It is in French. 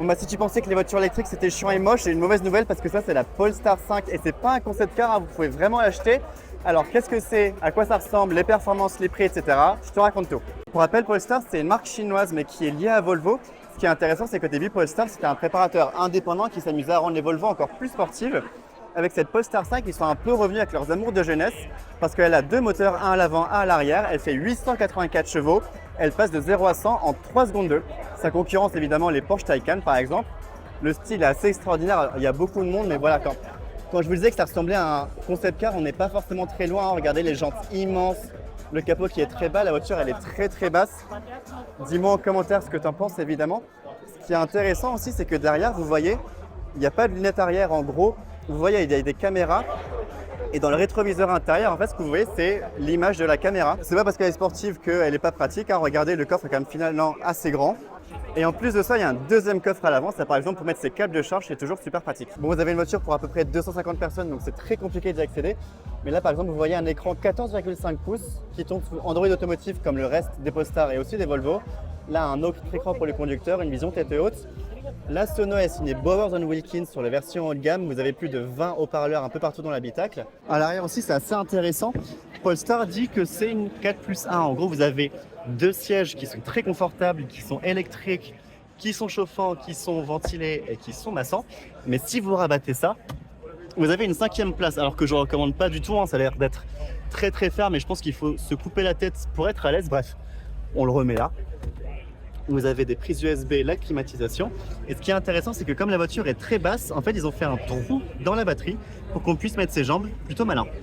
Bon bah si tu pensais que les voitures électriques c'était chiant et moche, j'ai une mauvaise nouvelle parce que ça c'est la Polestar 5 et c'est pas un concept car, hein, vous pouvez vraiment l'acheter. Alors qu'est-ce que c'est, à quoi ça ressemble, les performances, les prix, etc. Je te raconte tout. Pour rappel, Polestar c'est une marque chinoise mais qui est liée à Volvo. Ce qui est intéressant c'est qu'au début Polestar c'était un préparateur indépendant qui s'amusait à rendre les Volvo encore plus sportives. Avec cette Polestar 5, ils sont un peu revenus avec leurs amours de jeunesse parce qu'elle a deux moteurs, un à l'avant, un à l'arrière. Elle fait 884 chevaux. Elle passe de 0 à 100 en 3 secondes 2. Ça concurrence évidemment les Porsche Taycan par exemple. Le style est assez extraordinaire. Alors, il y a beaucoup de monde, mais voilà, quand je vous disais que ça ressemblait à un concept car, on n'est pas forcément très loin. Regardez les jantes immenses, le capot qui est très bas, la voiture elle est très très basse. Dis-moi en commentaire ce que tu en penses évidemment. Ce qui est intéressant aussi, c'est que derrière, vous voyez, il n'y a pas de lunettes arrière en gros. Vous voyez, il y a des caméras et dans le rétroviseur intérieur, en fait, ce que vous voyez, c'est l'image de la caméra. C'est pas parce qu'elle est sportive qu'elle n'est pas pratique. Hein. Regardez, le coffre est quand même finalement assez grand. Et en plus de ça, il y a un deuxième coffre à l'avant. Ça, par exemple, pour mettre ses câbles de charge, c'est toujours super pratique. Bon, vous avez une voiture pour à peu près 250 personnes, donc c'est très compliqué d'y accéder. Mais là, par exemple, vous voyez un écran 14,5 pouces qui tombe sous Android Automotive comme le reste des Polestar et aussi des Volvo. Là, un autre écran pour le conducteur, une vision tête haute. La sono est signée Bowers & Wilkins sur la version haut de gamme. Vous avez plus de 20 haut-parleurs un peu partout dans l'habitacle. À l'arrière aussi, c'est assez intéressant. Polestar dit que c'est une 4+1. En gros, vous avez deux sièges qui sont très confortables, qui sont électriques, qui sont chauffants, qui sont ventilés et qui sont massants. Mais si vous rabattez ça, vous avez une 5e place. Alors que je ne recommande pas du tout. Hein. Ça a l'air d'être très très ferme et je pense qu'il faut se couper la tête pour être à l'aise. Bref, on le remet là. Vous avez des prises USB, la climatisation. Et ce qui est intéressant, c'est que comme la voiture est très basse, en fait, ils ont fait un trou dans la batterie pour qu'on puisse mettre ses jambes plutôt malin.